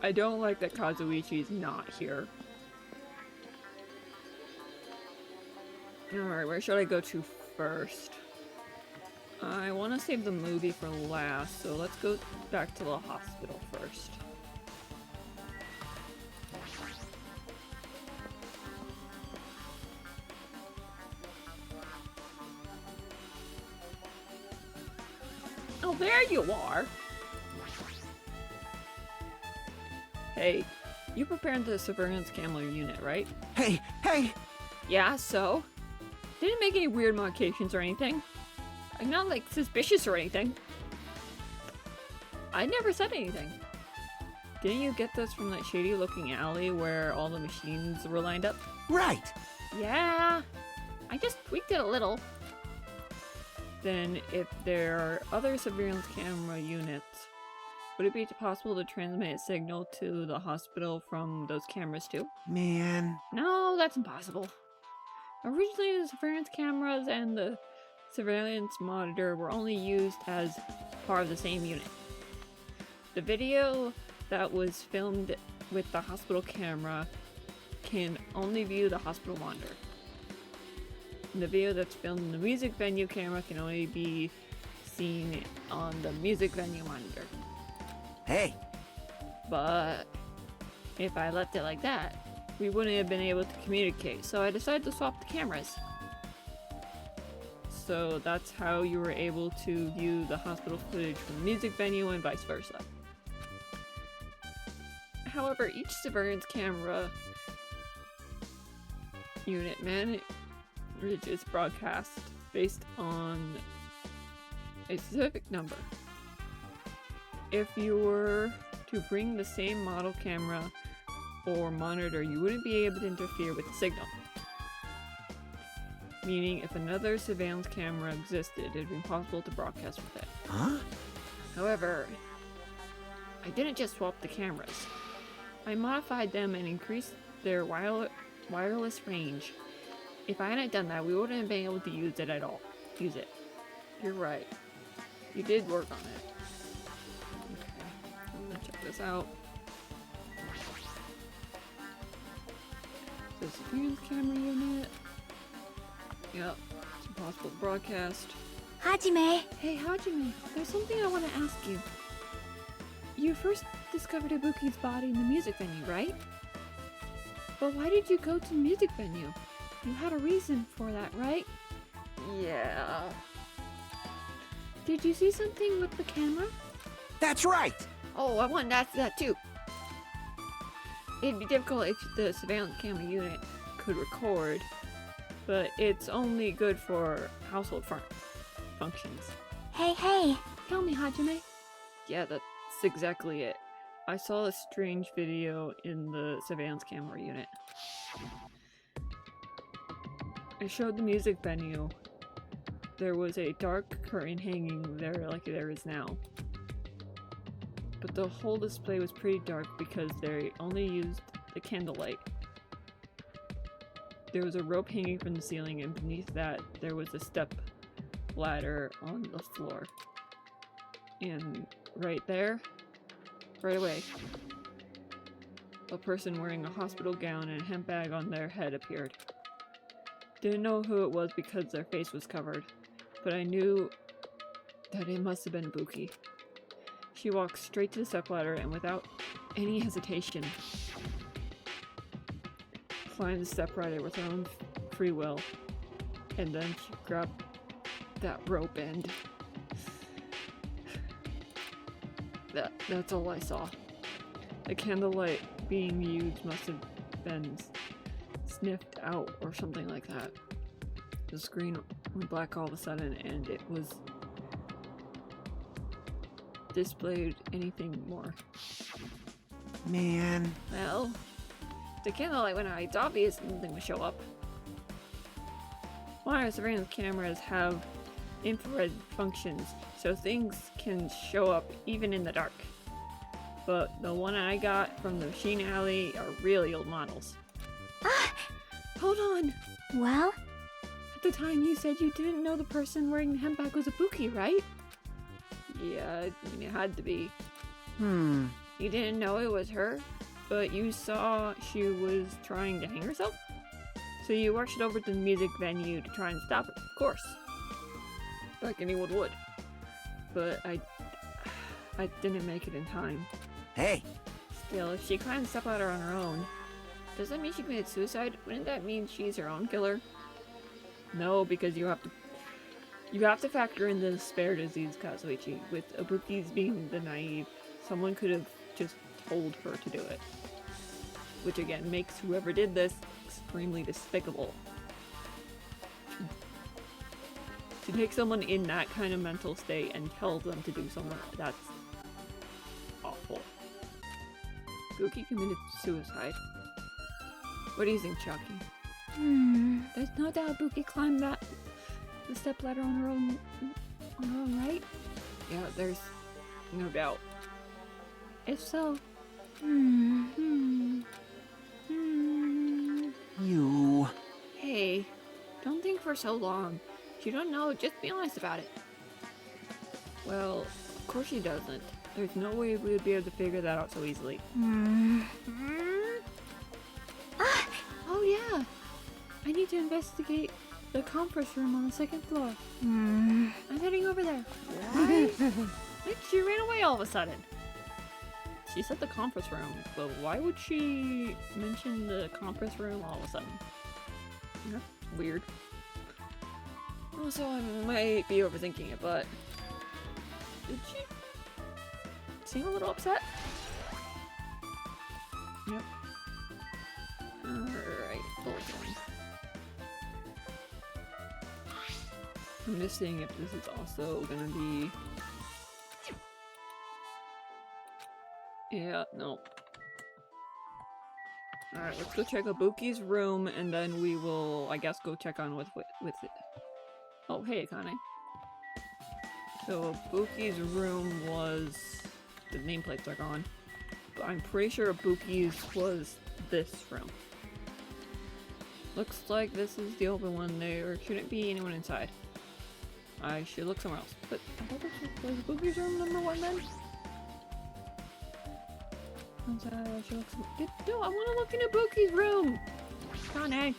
I don't like that Kazuichi's not here. Alright, where should I go to first? I want to save the movie for last, so let's go back to the hospital first. Oh, there you are! Hey, you prepared the surveillance camera unit, right? Hey! Yeah, so? Didn't make any weird modifications or anything. I'm not, like, suspicious or anything. I never said anything. Didn't you get this from that shady-looking alley where all the machines were lined up? Right! Yeah, I just tweaked it a little. Then, if there are other surveillance camera units, would it be possible to transmit a signal to the hospital from those cameras too? Man. No, that's impossible. Originally, the surveillance cameras and the surveillance monitor were only used as part of the same unit. The video that was filmed with the hospital camera can only view the hospital monitor. And the video that's filmed in the music venue camera can only be seen on the music venue monitor. Hey! But if I left it like that, we wouldn't have been able to communicate, so I decided to swap the cameras. So that's how you were able to view the hospital footage from the music venue and vice versa. However, each surveillance camera unit manages broadcast based on a specific number. If you were to bring the same model camera or monitor, you wouldn't be able to interfere with the signal. Meaning, if another surveillance camera existed, it'd be impossible to broadcast with it. Huh? However, I didn't just swap the cameras. I modified them and increased their wireless range. If I hadn't done that, we wouldn't have been able to use it at all. You're right. You did work on it. Okay, I'm gonna check this out. The surveillance camera unit. Yep, it's impossible to broadcast. Hajime. Hey, Hajime, there's something I want to ask you. You first discovered Ibuki's body in the music venue, right? But why did you go to the music venue? You had a reason for that, right? Yeah. Did you see something with the camera? That's right! Oh, I wanted to ask that too. It'd be difficult if the surveillance camera unit could record, but it's only good for household functions. Hey. Tell me, Hajime. Yeah, that's exactly it. I saw a strange video in the surveillance camera unit. I showed the music venue. There was a dark curtain hanging there like there is now. But the whole display was pretty dark because they only used the candlelight. There was a rope hanging from the ceiling, and beneath that there was a step ladder on the floor. And right there, right away, a person wearing a hospital gown and a hemp bag on their head appeared. Didn't know who it was because their face was covered, but I knew that it must have been Ibuki. She walked straight to the stepladder and without any hesitation climbed the stepladder with her own free will, and then she grabbed that rope and that's all I saw. The candlelight being used must have been sniffed out or something like that. The screen went black all of a sudden and it was displayed anything more. Man. Well, the candlelight went out. It's obvious something would show up. Modern surveillance cameras have infrared functions, so things can show up even in the dark. But the one I got from the machine alley are really old models. Hold on! Well? At the time you said you didn't know the person wearing the hemp bag was Ibuki, right? Yeah, I mean, it had to be. You didn't know it was her, but you saw she was trying to hang herself? So you rushed over to the music venue to try and stop her, of course. Like anyone would. But I didn't make it in time. Hey, Still, if she climbed the step ladder on her own, does that mean she committed suicide? Wouldn't that mean she's her own killer? No, because you have to factor in the spare disease, Kazuichi. With Ibuki's being the naive, someone could have just told her to do it. Which again makes whoever did this extremely despicable. To take someone in that kind of mental state and tell them to do something, that's awful. Ibuki committed suicide. What do you think, Chucky? There's no doubt Ibuki climbed the step ladder on her own, right? Yeah, there's no doubt. If so, you... Hey, don't think for so long. If you don't know, just be honest about it. Well, of course she doesn't. There's no way we would be able to figure that out so easily. Oh yeah! I need to investigate the conference room on the second floor. I'm heading over there. Why? Like she ran away all of a sudden. She said the conference room, but why would she mention the conference room all of a sudden? That's weird. Also, I might be overthinking it, but did she seem a little upset? Yep. Alright, hold on. I'm just seeing if this is also gonna be... Yeah, no. Alright, let's go check Ibuki's room, and then we will, I guess, go check on with it. Oh, hey, Akane. So, Ibuki's room was... The nameplates are gone. But I'm pretty sure Ibuki's was this room. Looks like this is the open one. There shouldn't be anyone inside. I should look somewhere else. But I thought this was Ibuki's room number 1 then? No, I want to look in Ibuki's room! Akane!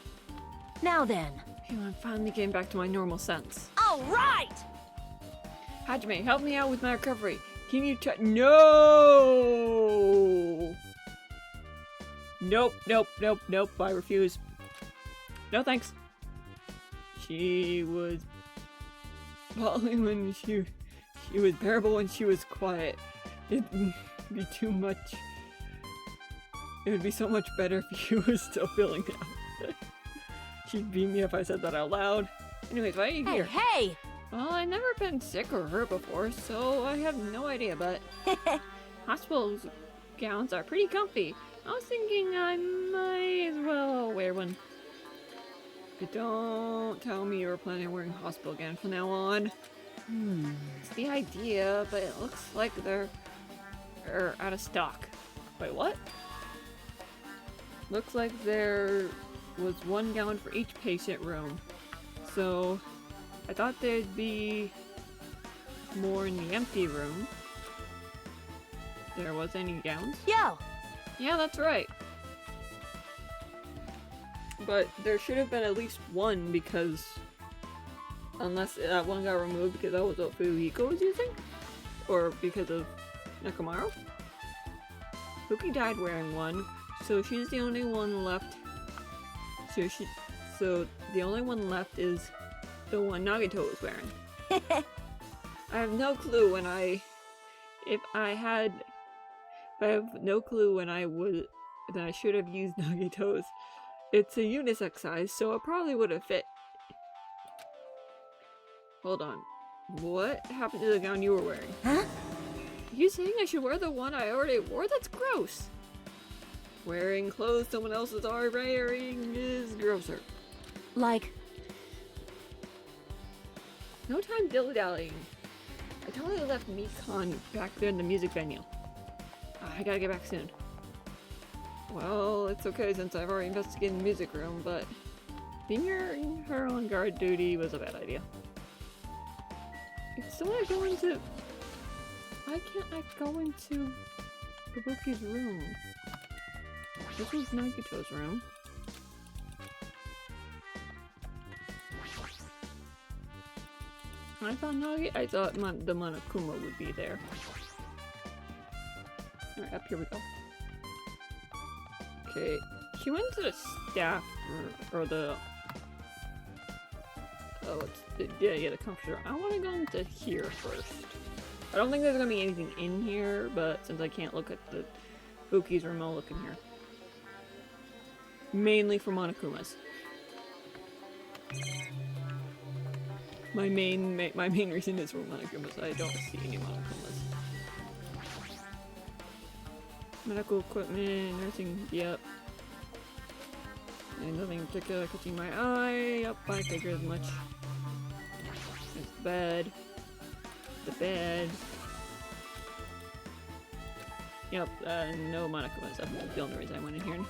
Now then. Phew, I'm finally getting back to my normal sense. All right. Hajime, help me out with my recovery. Can you try— No! Nope, nope, nope, nope. I refuse. No thanks. She was bawling when she was bearable when she was quiet. It'd be too much. It would be so much better if she was still feeling now. She'd beat me if I said that out loud. Anyways, why are you here? Hey! Well, I've never been sick or hurt before, so I have no idea, but hospital gowns are pretty comfy. I was thinking I might as well wear one. But don't tell me you're planning on wearing hospital gown from now on. It's the idea, but it looks like they're out of stock. Wait, what? Looks like there was 1 gown for each patient room. So I thought there'd be more in the empty room. There was any gowns? Yo! Yeah, that's right. But there should have been at least 1 because... Unless that 1 got removed because that was what Fuyuhiko was using? Or because of Nekomaru? Fuki died wearing 1, so she's the only one left. So the only one left is the one Nagito was wearing. I have no clue when I have no clue when then I should have used Nagito's. It's a unisex size, so it probably would have fit. Hold on. What happened to the gown you were wearing? Huh? Are you saying I should wear the one I already wore? That's gross! Wearing clothes someone else is already wearing is grosser. Like, No time dilly-dallying. I totally left Mikon back there in the music venue. I gotta get back soon. Well, it's okay since I've already investigated the music room, but leaving her on guard duty was a bad idea. So I go into... Why can't I go into Kabuki's room. This is Nagito's room. When I found Nagi, I thought the Monokuma would be there. Alright, up here we go. Okay, she went to the staff or the... Oh, it's the, yeah, the comfort room. I want to go into here first. I don't think there's gonna be anything in here, but since I can't look at the Buki's room, I'll look in here. Mainly for Monokumas. My main reason is for Monokumas. I don't see any Monokumas. Medical equipment, nursing, yep. And nothing in particular catching my eye. Yep, I figured as much. There's the bed. The bed. Yep, no Monokumas. That's the only reason I went in here.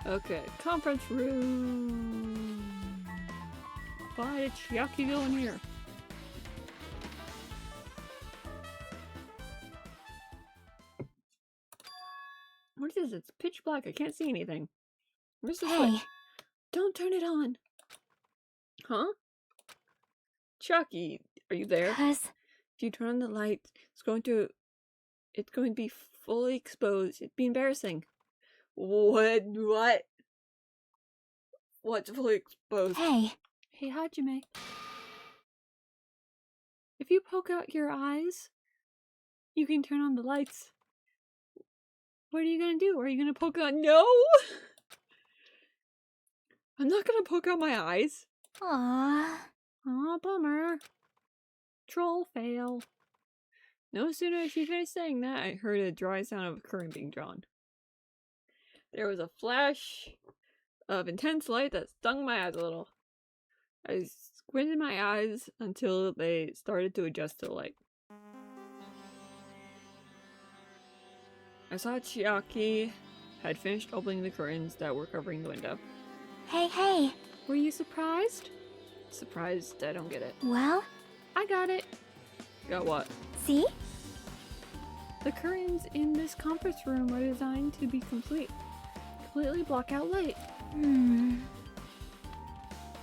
Okay, conference room. Why did Chiaki go in here? What is this? It's pitch black. I can't see anything. Where's the switch? Don't turn it on. Huh? Chiaki, are you there? Cuz If you turn on the light, it's going to be fully exposed. It'd be embarrassing. What? What's fully exposed? Hey, Hajime. If you poke out your eyes, you can turn on the lights. What are you gonna do? Are you gonna poke out? No! I'm not gonna poke out my eyes. Aww. Aw, bummer. Troll fail. No sooner as she finished saying that, I heard a dry sound of a current being drawn. There was a flash of intense light that stung my eyes a little. I squinted my eyes until they started to adjust to the light. I saw Chiaki had finished opening the curtains that were covering the window. Hey. Were you surprised? Surprised? I don't get it. Well, I got it. Got what? see? The curtains in this conference room are designed to be completely block out light.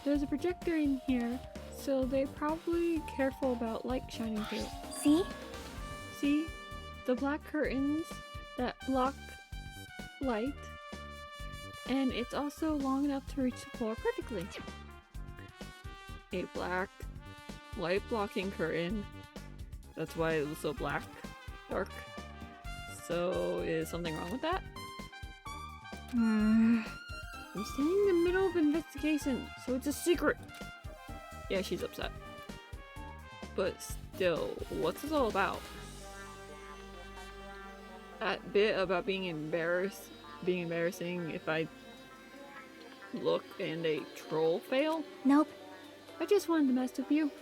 There's a projector in here, so they're probably careful about light shining through. See? See? The black curtains that block light, and it's also long enough to reach the floor perfectly. A black light blocking curtain. That's why it was so black. Dark. So is something wrong with that? I'm standing in the middle of an investigation, so it's a secret. Yeah, she's upset. But still, what's this all about? That bit about being embarrassing if I look and a troll fail? Nope. I just wanted to mess with you.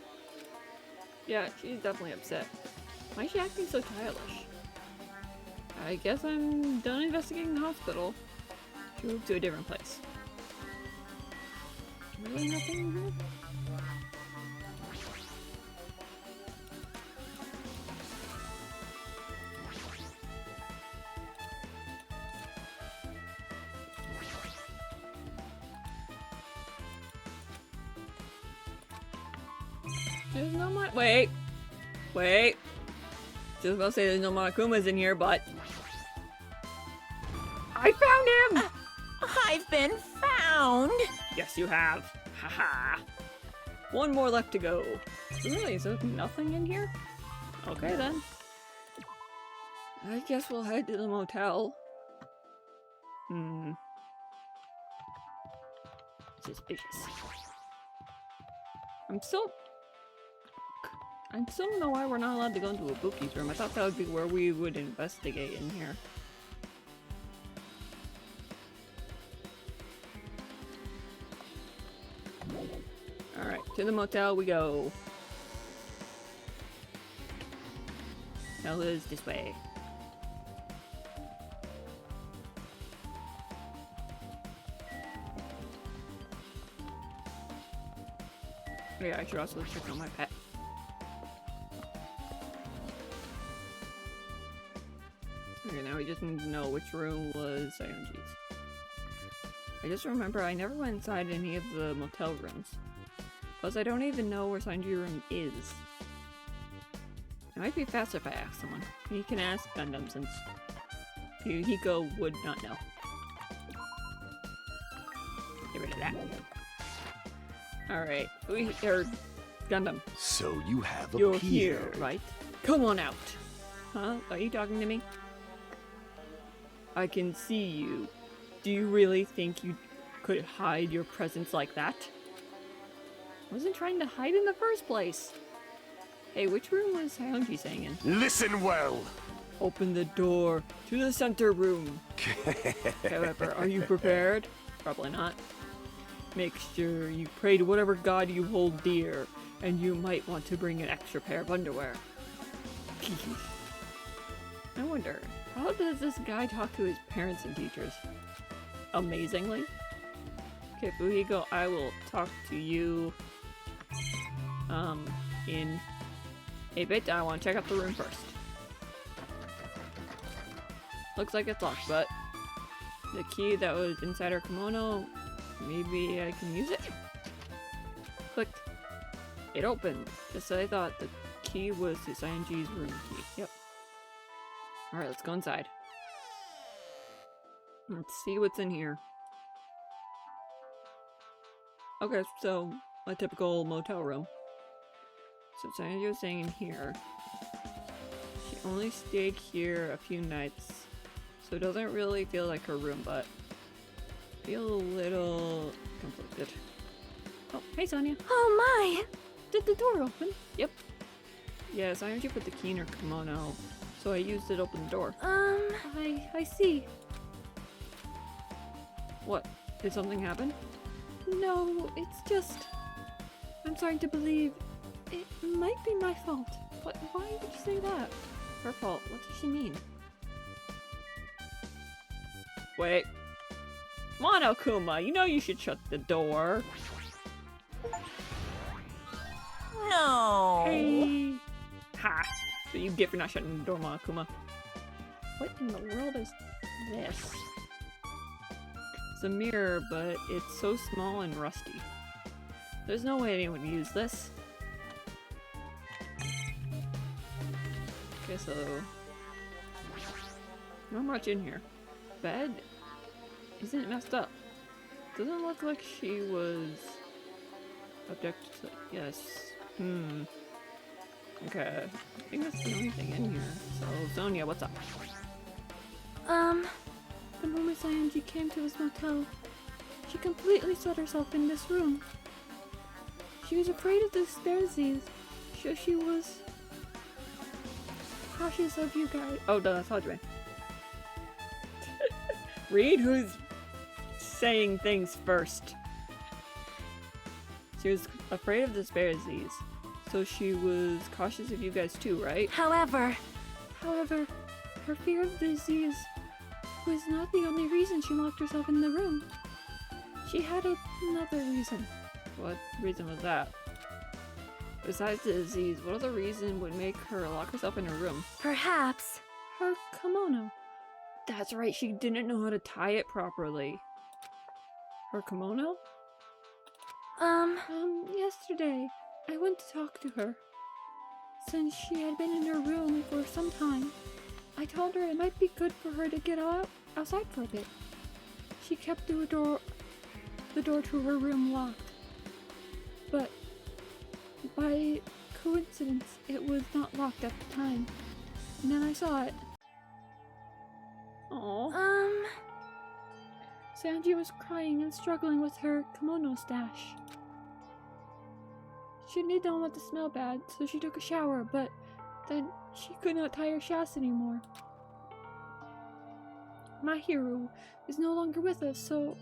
Yeah, she's definitely upset. Why is she acting so childish? I guess I'm done investigating the hospital. She moved to a different place. Really nothing in here? There's no Wait. Just about to say there's no Monokumas in here, but I found him! I've been found! Yes, you have. Haha. One more left to go. Really, is there nothing in here? Okay then. I guess we'll head to the motel. Suspicious. I still don't know why we're not allowed to go into Ibuki's room. I thought that would be where we would investigate in here. Alright, to the motel we go. Hell is this way. Yeah, I should also check on my pet. Okay, now we just need to know which room was Sayonji's. I just remember I never went inside any of the motel rooms. Plus, I don't even know where Sayonji's room is. It might be faster if I ask someone. He can ask Gundam since Hiko would not know. Get rid of that. Alright, Gundam. So you have You're appeared. here, right? Come on out! Huh? Are you talking to me? I can see you. Do you really think you could hide your presence like that? I wasn't trying to hide in the first place. Hey, which room was Hyunji staying in? Listen well. Open the door to the center room. However, are you prepared? Probably not. Make sure you pray to whatever god you hold dear, and you might want to bring an extra pair of underwear. I wonder, how does this guy talk to his parents and teachers? Amazingly. Okay, Fuhiko, I will talk to you, in a bit. I want to check out the room first. Looks like it's locked, but the key that was inside her kimono, maybe I can use it? Clicked. It opened, just as I thought. The key was to Sayonji's room key. Yep. Alright, let's go inside. Let's see what's in here. Okay, so a typical motel room. So Sayonji was staying in here. She only stayed here a few nights, so it doesn't really feel like her room, but I feel a little conflicted. Oh, hey Sonia. Oh my! Did the door open? Yep. Yeah, Sayonji put the key in her kimono, so I used it to open the door. I see. What? Did something happen? No, it's just... I'm starting to believe it might be my fault. What? Why would you say that? Her fault. What does she mean? Wait. Monokuma, you know you should shut the door. No! Hey! Ha! So you get for not shutting the door, Monokuma. What in the world is this? It's a mirror, but it's so small and rusty. There's no way anyone would use this. Okay, so... not much in here. Bed isn't messed up. Doesn't look like she was... objected to... yes. Okay. I think that's the only thing in here. So, Sonia, what's up? The moment Sayonji came to this motel, she completely shut herself in this room. She was afraid of the disparities, so she was cautious of you guys. Oh, no, that's Hajime. Read who's saying things first. She was afraid of the disparities, so she was cautious of you guys too, right? However, her fear of the disease was not the only reason she locked herself in the room. She had another reason. What reason was that? Besides the disease, what other reason would make her lock herself in her room? perhaps. Her kimono. That's right, she didn't know how to tie it properly. Her kimono? Yesterday, I went to talk to her. Since she had been in her room for some time, I told her it might be good for her to get outside for a bit. She kept the door to her room locked. But by coincidence, it was not locked at the time. And then I saw it. Aww. Sanji was crying and struggling with her kimono stash. She did not want to smell bad, so she took a shower, but then she could not tie her shafts anymore. My hero is no longer with us, so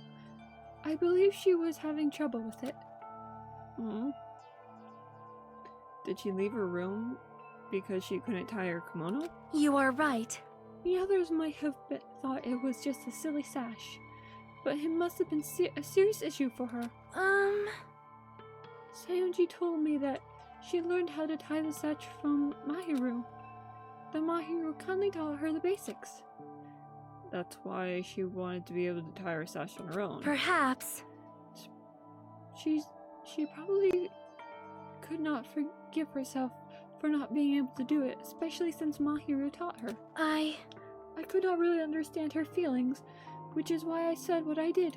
I believe she was having trouble with it. Did she leave her room because she couldn't tie her kimono? You are right. The others might have thought it was just a silly sash, but it must have been a serious issue for her. Sayonji told me that she learned how to tie the sash from Mahiru. The Mahiru kindly taught her the basics. that's why she wanted to be able to tie her sash on her own. Perhaps. She probably could not forgive herself for not being able to do it, especially since Mahiru taught her. I could not really understand her feelings, which is why I said what I did.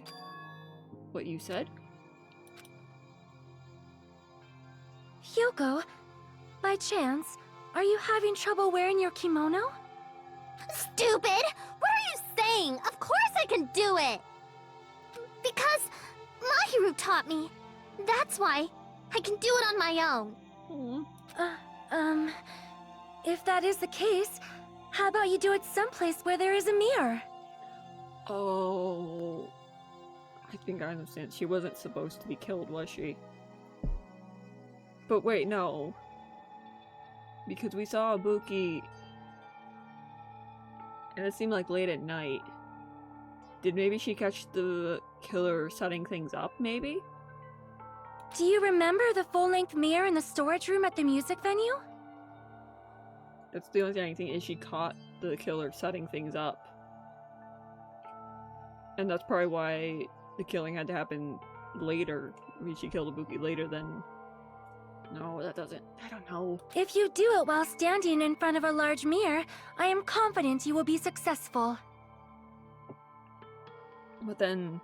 What you said? Hyuko, by chance, are you having trouble wearing your kimono? Stupid! What are you saying? Of course I can do it! Because Mahiru taught me. That's why I can do it on my own. If that is the case, how about you do it someplace where there is a mirror? Oh, I think I understand. She wasn't supposed to be killed, was she? But wait, no. Because we saw Ibuki, and it seemed like late at night. Did maybe she catch the killer setting things up, maybe? Do you remember the full-length mirror in the storage room at the music venue? That's the only thing I think is she caught the killer setting things up. And that's probably why the killing had to happen later. I mean, she killed Ibuki later than... No, that doesn't... I don't know. If you do it while standing in front of a large mirror, I am confident you will be successful. But then...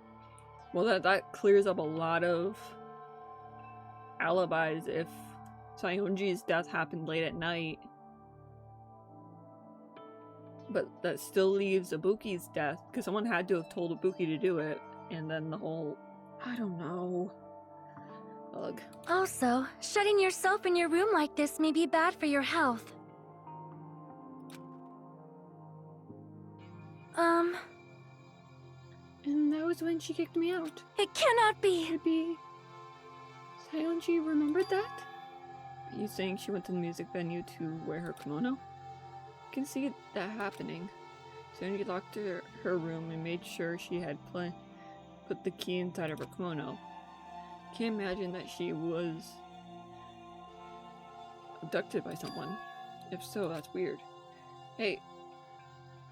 Well, that clears up a lot of alibis if Sayonji's death happened late at night. But that still leaves Ibuki's death, because someone had to have told Ibuki to do it, and then the whole... I don't know... Ugh. Also, shutting yourself in your room like this may be bad for your health. And that was when she kicked me out. It cannot be! Maybe Sayonji remembered that? Are you saying she went to the music venue to wear her kimono? I can see that happening. Sayonji locked her room and made sure she had put the key inside of her kimono. Can't imagine that she was abducted by someone. If so, that's weird. Hey,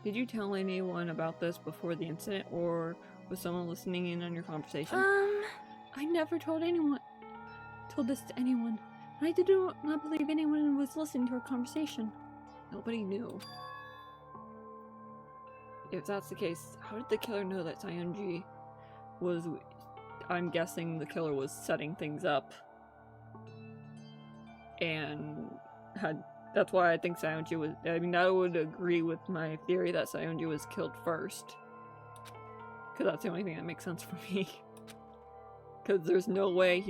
did you tell anyone about this before the incident, or was someone listening in on your conversation? I never told this to anyone. I did not believe anyone was listening to our conversation. Nobody knew. If that's the case, how did the killer know that Sayonji was... I'm guessing the killer was setting things up. And that's why I think Sayonji was... I mean, that would agree with my theory that Sayonji was killed first. Because that's the only thing that makes sense for me. Because there's no way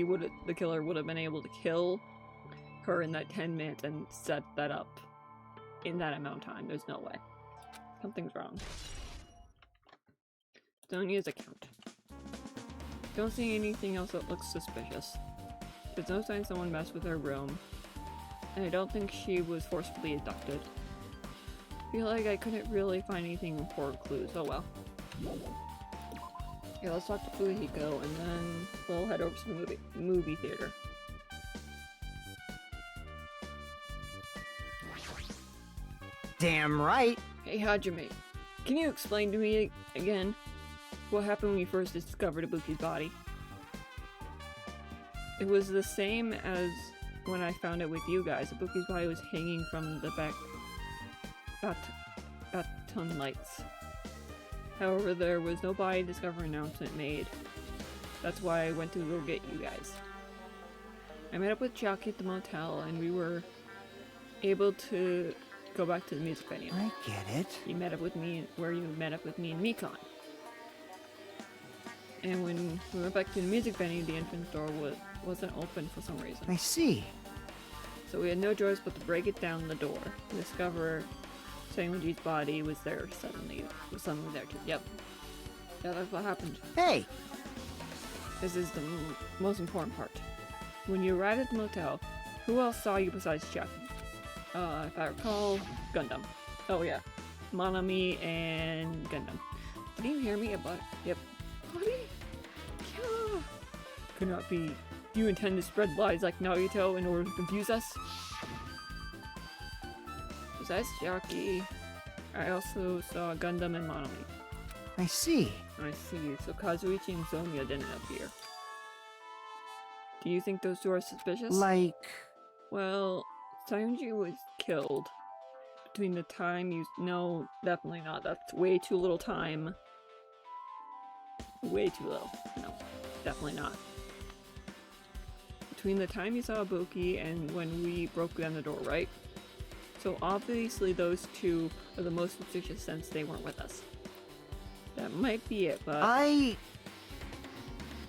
the killer would have been able to kill her in that 10 minutes and set that up in that amount of time. There's no way. Something's wrong. Don't use account. Don't see anything else that looks suspicious. There's no sign someone messed with her room. And I don't think she was forcibly abducted. Feel like I couldn't really find anything important clues. Oh well. Okay, let's talk to Fuhiko and then we'll head over to the movie theater. Damn right. Hey Hajime, can you explain to me again what happened when you first discovered Ibuki's body? It was the same as when I found it with you guys. Ibuki's body was hanging from the baton lights. However, there was no body discovery announcement made. That's why I went to go get you guys. I met up with Jackie at the motel and we were able to go back to the music venue. I get it. You met up with me where you met up with me and Mikon. And when we went back to the music venue, the entrance door wasn't open for some reason. I see. So we had no choice but to break it down the door and discover Sayonji's body was there suddenly. Was suddenly there too. Yep. Yeah, that's what happened. Hey! This is the most important part. When you arrived at the motel, who else saw you besides Jackie? If I recall, Gundam. Oh yeah. Manami and Gundam. Did you hear me about... Yep. Buddy? Yeah. Could not be. Do you intend to spread lies like Naruto in order to confuse us? Besides Jackie, I also saw Gundam and Manami. I see. I see. So Kazuichi and Sonia didn't appear. Do you think those two are suspicious? Like... Well, Sayunji was killed. Between the time you... No, definitely not. That's way too little time. Way too little. No, definitely not. Between the time you saw Ibuki and when we broke down the door, right? So obviously those two are the most suspicious since they weren't with us. That might be it, but...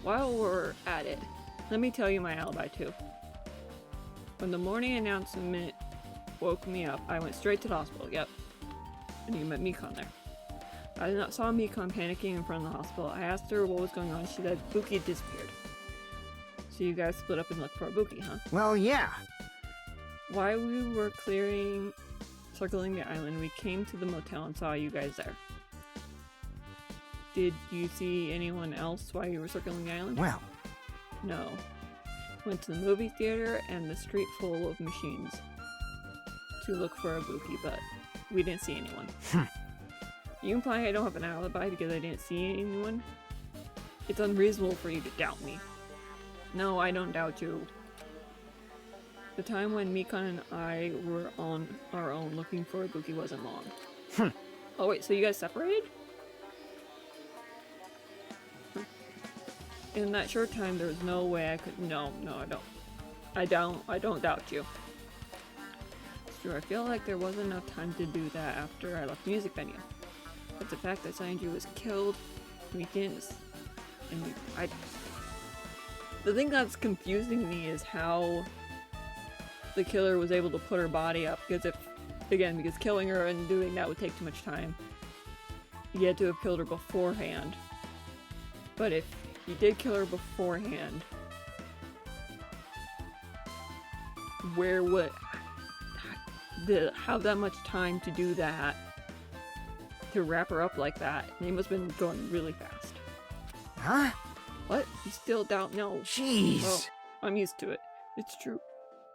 While we're at it, let me tell you my alibi too. When the morning announcement woke me up, I went straight to the hospital, yep. And you met Mikon there. I saw Mikon panicking in front of the hospital. I asked her what was going on. She said Buki had disappeared. So you guys split up and looked for Ibuki, huh? Well, yeah. While we were circling the island, we came to the motel and saw you guys there. Did you see anyone else while you were circling the island? Well. No. Went to the movie theater and the street full of machines to look for Ibuki, but we didn't see anyone. You imply I don't have an alibi because I didn't see anyone? It's unreasonable for you to doubt me. No, I don't doubt you. The time when Mikon and I were on our own looking for Ibuki wasn't long. Oh wait, so you guys separated? In that short time, there was no way I could. No, I don't. I don't doubt you. It's true. I feel like there wasn't enough time to do that after I left the music venue. But the fact that Sanju was killed, we didn't. The thing that's confusing me is how the killer was able to put her body up. Because because killing her and doing that would take too much time. You had to have killed her beforehand. But if you did kill her beforehand, where would have that much time to do that, to wrap her up like that? They must have been going really fast. Huh? What? You still doubt? No. Jeez. Well, I'm used to it. It's true.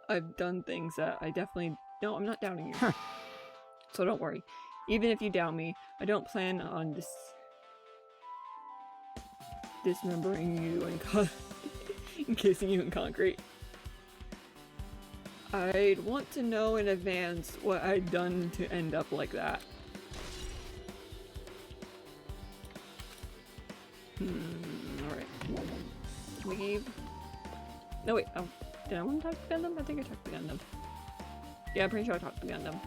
I've done things that I definitely... No, I'm not doubting you. So don't worry. Even if you doubt me, I don't plan on dismembering you and encasing you in concrete. I'd want to know in advance what I'd done to end up like that. Alright. Leave. No, wait. Oh, did I want to talk to Gundam? I think I talked to Gundam. Yeah, I'm pretty sure I talked to Gundam.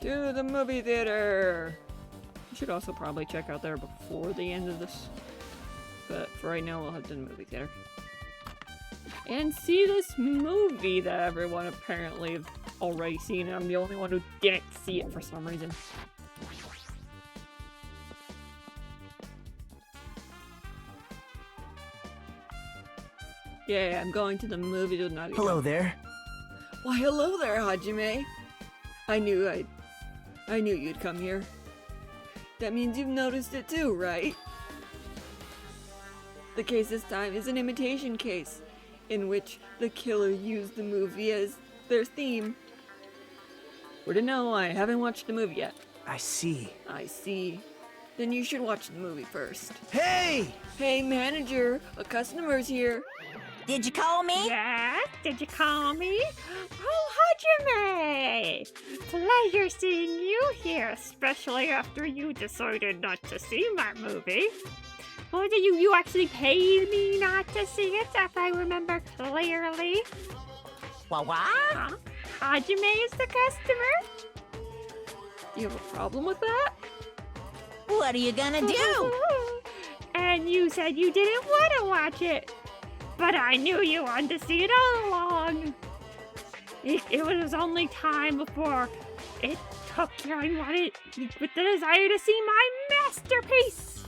To the movie theater! You should also probably check out there before the end of this. But for right now, we'll head to the movie theater. And see this movie that everyone apparently have already seen, and I'm the only one who didn't see it for some reason. Yeah, I'm going to the movie with Nadia. Hello there. Why, hello there, Hajime. I knew you'd come here. That means you've noticed it too, right? The case this time is an imitation case, in which the killer used the movie as their theme. Or to know, I haven't watched the movie yet. I see. I see. Then you should watch the movie first. Hey! Hey, manager, a customer's here. Did you call me? Yes, did you call me? Oh, Hajime! Pleasure seeing you here, especially after you decided not to see my movie. Well, you actually paid me not to see it, if I remember clearly. What? Huh? Hajime is the customer? You have a problem with that? What are you gonna do? And you said you didn't want to watch it. But I knew you wanted to see it all along. It was only time before it took you and wanted with the desire to see my masterpiece.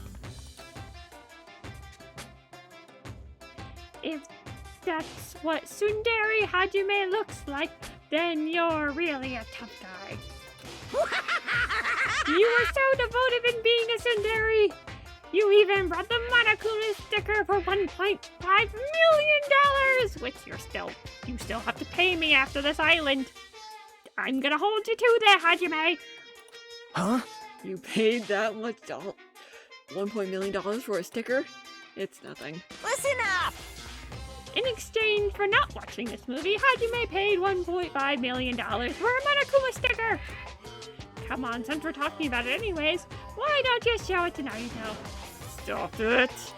If that's what Tsundere Hajime looks like, then you're really a tough guy. You were so devoted in being a Tsundere. You even brought the Monokuma sticker for $1.5 million, which you still have to pay me after this island. I'm gonna hold you to that, Hajime. Huh? You paid that much $1 million for a sticker? It's nothing. Listen up! In exchange for not watching this movie, Hajime paid $1.5 million for a Monokuma sticker! Come on, since we're talking about it anyways, why don't you show it to Naruto? Stop it!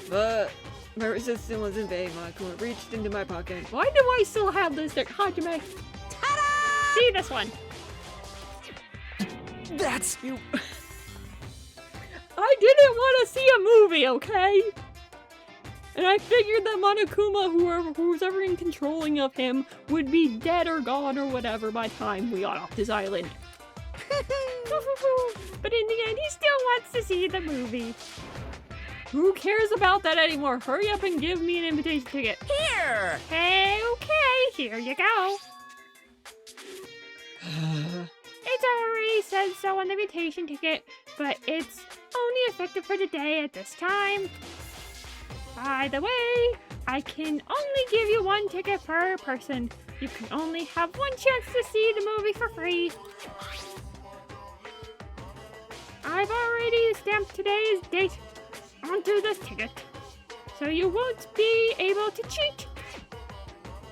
But my resistance was in vain. Monokuma reached into my pocket. Why do I still have this sticker? Hajime! Ta-da! See this one! That's You... I didn't want to see a movie, okay? And I figured that Monokuma, who's ever in controlling of him, would be dead or gone or whatever by the time we got off this island. But in the end, he still wants to see the movie. Who cares about that anymore? Hurry up and give me an invitation ticket. here! Hey, okay, here you go. It already says so on the invitation ticket, but it's only effective for today at this time. By the way, I can only give you one ticket per person. You can only have one chance to see the movie for free. I've already stamped today's date onto this ticket, so you won't be able to cheat.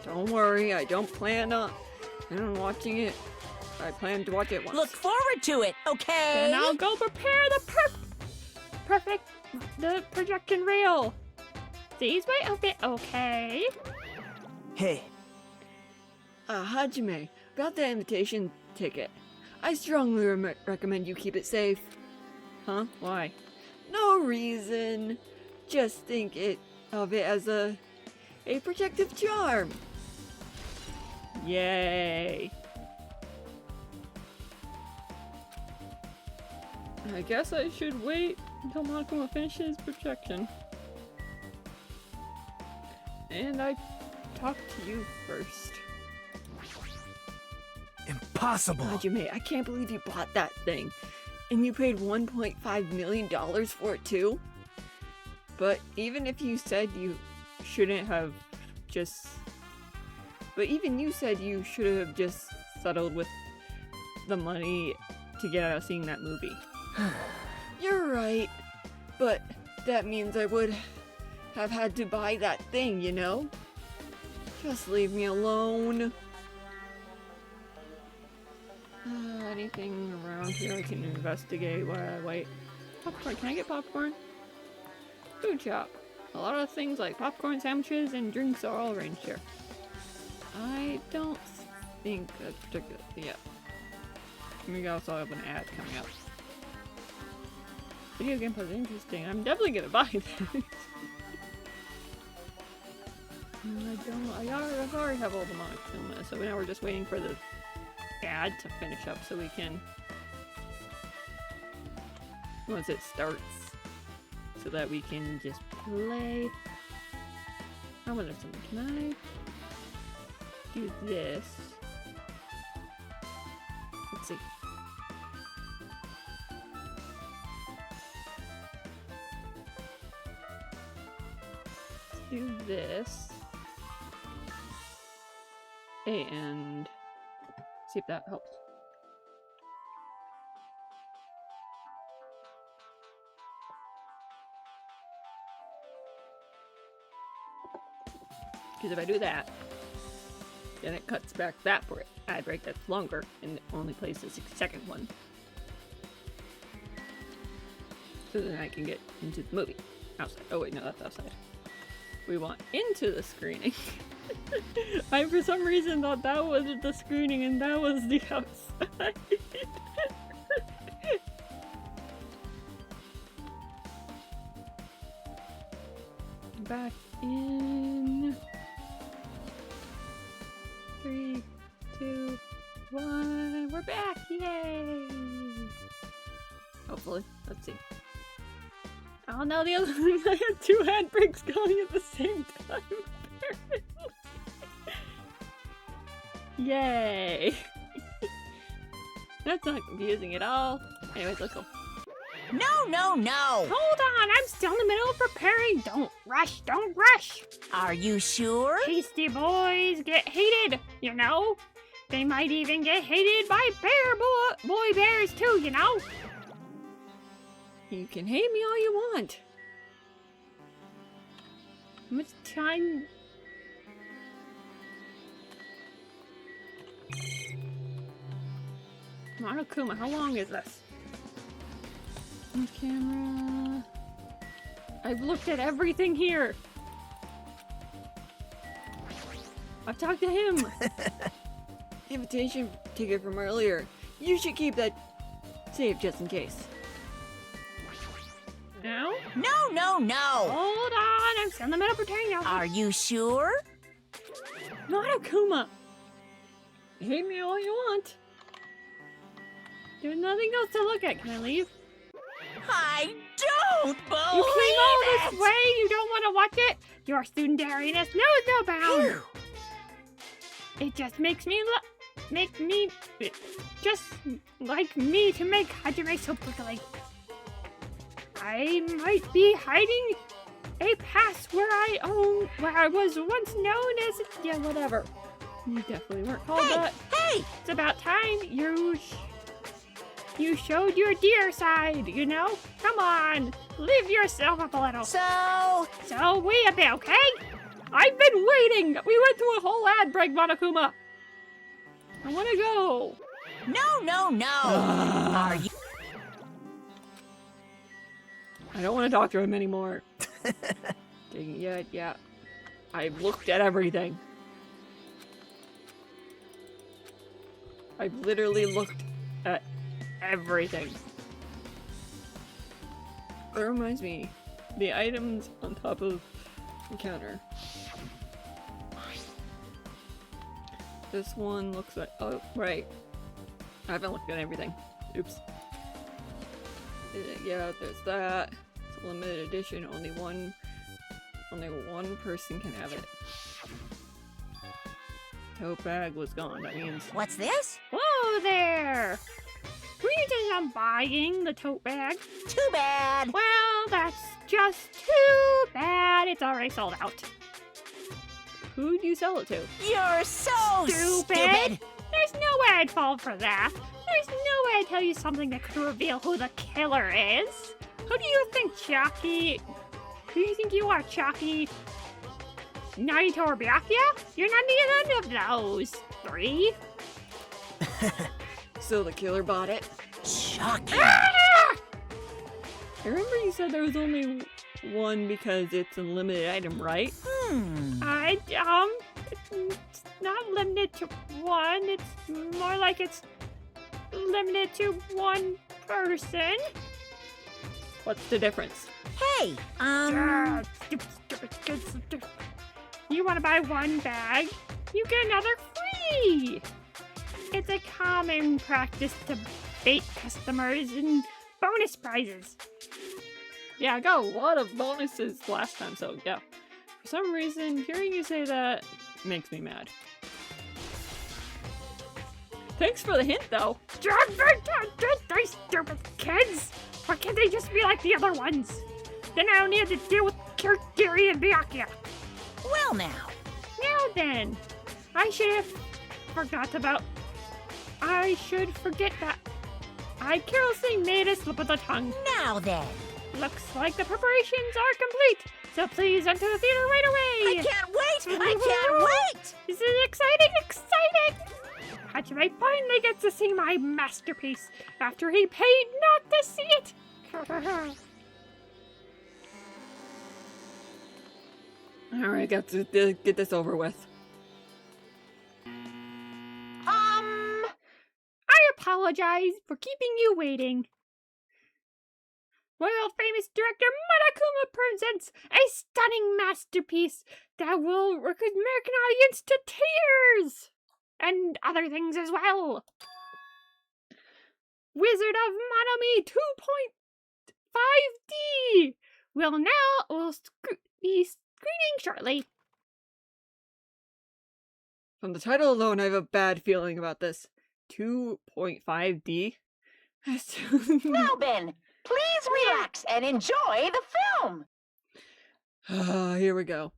Don't worry, I don't plan on watching it. I plan to watch it once. Look forward to it, okay? Then I'll go prepare the the projection reel. These my outfit, okay? Hey, Hajime, about the invitation ticket. I strongly recommend you keep it safe. Huh? Why? No reason. Just think of it as a protective charm. Yay. I guess I should wait until Monokuma finishes projection. And I talk to you first. impossible. Hajime, I can't believe you bought that thing. And you paid $1.5 million for it too? But even if you said you shouldn't have just... But even you said you should have just settled with the money to get out of seeing that movie. You're right. But that means I would have had to buy that thing, you know? Just leave me alone. Anything around here I can investigate while I wait? Popcorn. Can I get popcorn? Food shop. A lot of things like popcorn, sandwiches, and drinks are all arranged here. I don't think that's particular. Yeah. We also have an ad coming up. Video game was interesting. I'm definitely gonna buy this. I already have all the Monokuma, so now we're just waiting for the ad to finish up so we can, once it starts, so that we can just play. I wonder something. Can I do this? Let's see. Let's do this. And see if that helps. Because if I do that, then it cuts back that ad break that's longer and it only plays the 6-second one. So then I can get into the movie. Outside. Oh wait, no, that's outside. We want into the screening. I for some reason thought that was the screening and that was the outside. Back in 3, 2, 1. We're back! Yay! Hopefully. Let's see. Oh no, the other thing, I had 2 ad breaks going at the same time. Yay! That's not confusing at all. Anyways, let's go. No, no, no! Hold on, I'm still in the middle of preparing. Don't rush, don't rush. Are you sure? Hasty boys get hated, you know? They might even get hated by boy bears too, you know? You can hate me all you want. How much time? Monokuma, how long is this? On camera. I've looked at everything here. I've talked to him. The invitation ticket from earlier. You should keep that safe just in case. No? No. Hold on, I'm still in the middle of pretending now. Are you sure? Monokuma! Hate me all you want. There's nothing else to look at. Can I leave? I don't believe You came all it! this way. You don't want to watch it. Your studentariness knows no bounds. It just makes me just like me to make Hajime so prickly. I might be hiding a past where I was once known as, yeah, whatever. You definitely weren't called Hey, that. hey! It's about time you showed your dear side, you know? Come on, live yourself up a little. So, wait a bit, okay? I've been waiting. We went through a whole ad break, Monokuma. I want to go. no. Are you? I don't want to talk to him anymore. Yeah. I've looked at everything. I've literally looked at everything. That reminds me, the items on top of the counter. This one looks like, oh, right. I haven't looked at everything. Oops. Yeah, there's that. It's a limited edition. Only one person can have it. Tote bag was gone. That means What's this? Whoa there! Reason I'm buying the tote bag. Too bad. Well, that's just too bad. It's already sold out. who'd you sell it to? You're so Stupid. stupid. There's no way I'd fall for that. There's no way I'd tell you something that could reveal who the killer is. Who do you think, Chucky? Who do you think you are, Chucky? Naito or Byakuya? You're not either of those three. So the killer bought it? Shocking. Ah! I remember you said there was only one because it's a limited item, right? It's not limited to one. It's more like it's limited to one person. What's the difference? Hey, Stupid. You want to buy one bag? You get another free. It's a common practice to bait customers and bonus prizes. Yeah, I got a lot of bonuses last time, so yeah. For some reason, hearing you say that makes me mad. Thanks for the hint, though. These stupid kids! Why can't they just be like the other ones? Then I don't need to deal with Kirigiri and Byakuya. well now. Now then, I should forget that. I carelessly made a slip of the tongue. Now then. Looks like the preparations are complete, so please enter the theater right away. I can't wait. I can't wait. This is exciting! Hajime finally gets to see my masterpiece after he paid not to see it. Alright, got to get this over with. I apologize for keeping you waiting. World famous director Monokuma presents a stunning masterpiece that will rock the American audience to tears! And other things as well. Wizard of Monomi 2.5D will be screening shortly. From the title alone, I have a bad feeling about this. 2.5D? Now, Ben, please relax and enjoy the film. Here we go.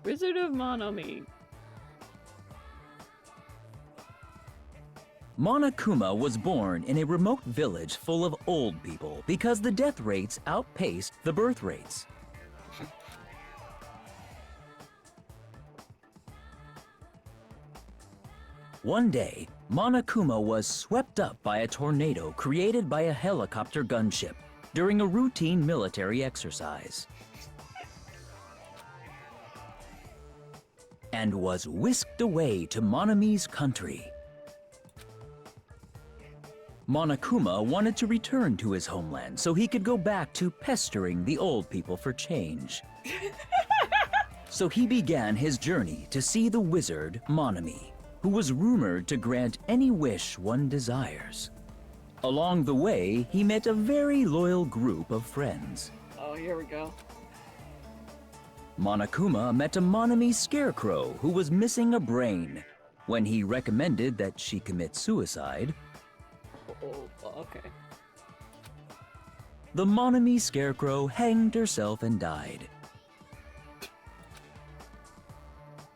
Wizard of Monomi. Monokuma was born in a remote village full of old people because the death rates outpaced the birth rates. One day, Monokuma was swept up by a tornado created by a helicopter gunship during a routine military exercise, and was whisked away to Monomi's country. Monokuma wanted to return to his homeland so he could go back to pestering the old people for change. So he began his journey to see the wizard Monomi, who was rumored to grant any wish one desires. Along the way, he met a very loyal group of friends. Oh, here we go. Monokuma met a Monomi scarecrow who was missing a brain. When he recommended that she commit suicide, Okay. the Monomi scarecrow hanged herself and died.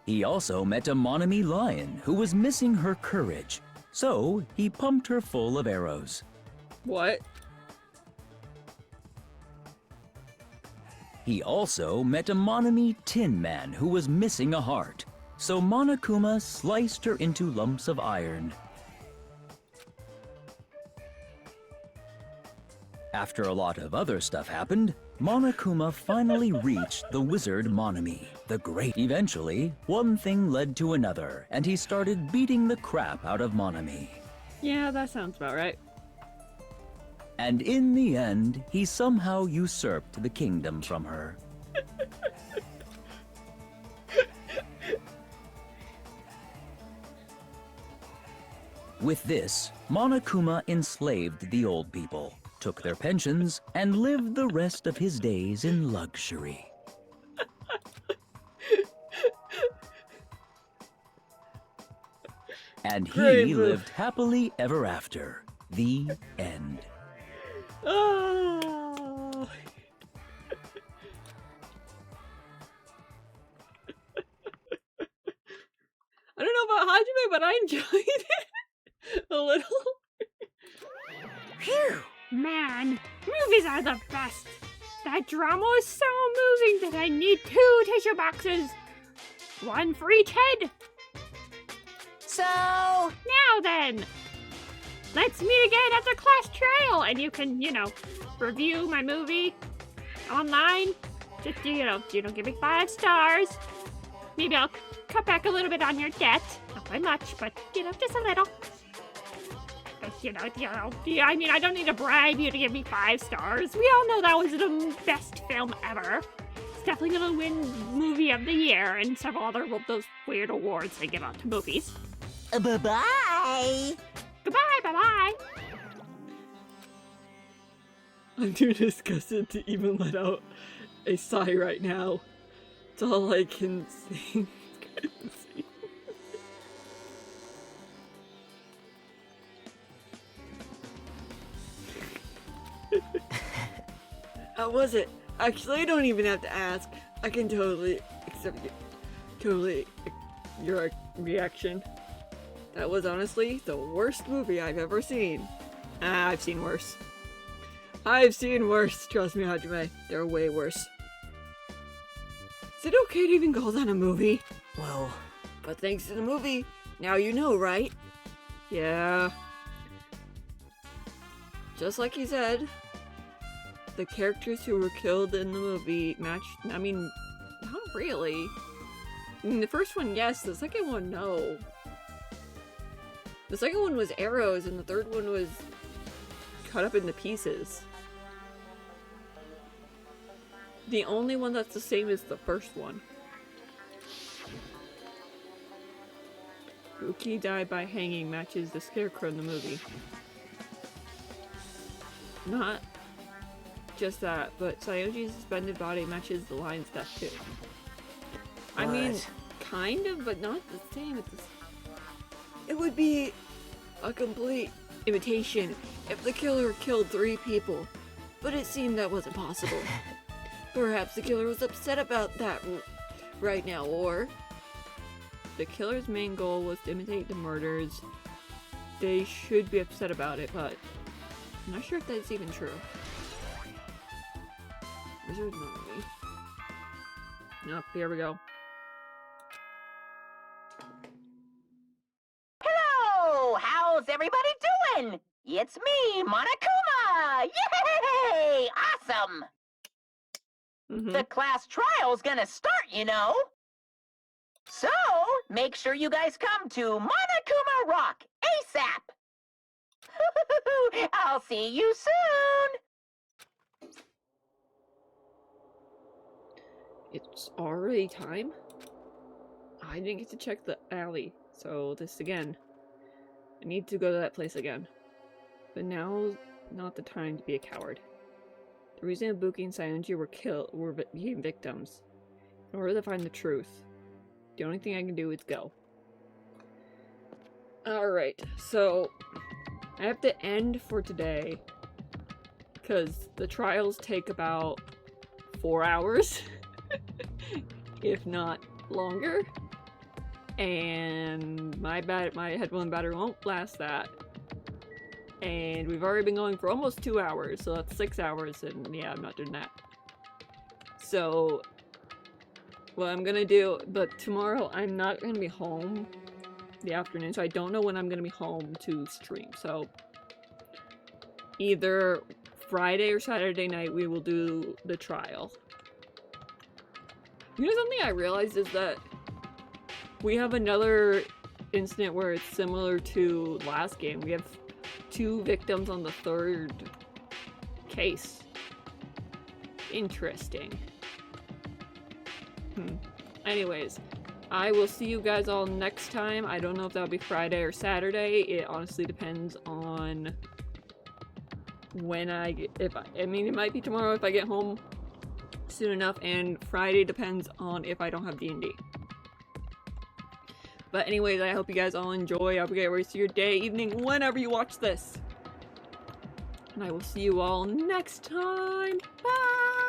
He also met a Monomi lion who was missing her courage, so he pumped her full of arrows. What? He also met a Monomi tin man who was missing a heart, so Monokuma sliced her into lumps of iron. After a lot of other stuff happened, Monokuma finally reached the wizard Monomi, the Great. Eventually, one thing led to another, and he started beating the crap out of Monomi. Yeah, that sounds about right. And in the end, he somehow usurped the kingdom from her. With this, Monokuma enslaved the old people, took their pensions, and lived the rest of his days in luxury. And Great he move. lived happily ever after. The end. Oh. I don't know about Hajime, but I enjoyed it a little. Phew! Man, movies are the best. That drama was so moving that I need 2 tissue boxes. One for each head. So, Now then, let's meet again at the class trial, and you can, review my movie online. Just, give me 5 stars. Maybe I'll cut back a little bit on your debt. Not by much, but, just a little. I mean, I don't need to bribe you to give me 5 stars. We all know that was the best film ever. It's definitely gonna win Movie of the Year and several other of those weird awards they give out to movies. bye-bye! Goodbye, bye-bye! I'm too disgusted to even let out a sigh right now. It's all I can see. How was it? Actually, I don't even have to ask. I can totally accept your reaction. That was honestly the worst movie I've ever seen. I've seen worse. I've seen worse. Trust me, Hajime. They're way worse. Is it okay to even call that a movie? Well, but thanks to the movie, now you know, right? Yeah. Just like he said, the characters who were killed in the movie matched. I mean, not really. I mean, the first one, yes. The second one, no. The second one was arrows, and the third one was cut up into pieces. The only one that's the same is the first one. Uki died by hanging matches the scarecrow in the movie. Not just that, but Sayoji's suspended body matches the lion's death too. I mean, What? kind of, but not the same. It would be a complete imitation if the killer killed 3 people, but it seemed that wasn't possible. Perhaps the killer was upset about that right now, or the killer's main goal was to imitate the murders. They should be upset about it, but I'm not sure if that's even true. Wizard memory. Nope, here we go. Hello! How's everybody doing? It's me, Monokuma! Yay! Awesome! The class trial's gonna start, you know. So, make sure you guys come to Monokuma Rock ASAP! I'll see you soon! It's already time? I didn't get to check the alley, so this again. I need to go to that place again. But now's not the time to be a coward. The reason Ibuki and Sayonji became victims. In order to find the truth, the only thing I can do is go. Alright, so I have to end for today because the trials take about 4 hours, if not longer, and my headphone battery won't last that. And we've already been going for almost 2 hours, so that's 6 hours, and yeah, I'm not doing that. So, what I'm gonna do, but tomorrow I'm not gonna be home the afternoon, so I don't know when I'm gonna be home to stream. So, either Friday or Saturday night we will do the trial. You know something I realized is that we have another incident where it's similar to last game. We have 2 victims on the 3rd case. Interesting. Anyways, I will see you guys all next time. I don't know if that'll be Friday or Saturday. It honestly depends on when I mean, it might be tomorrow if I get home soon enough, and Friday depends on if I don't have D&D. But anyways, I hope you guys all enjoy. I hope you get the rest of your day, evening, whenever you watch this. And I will see you all next time. Bye!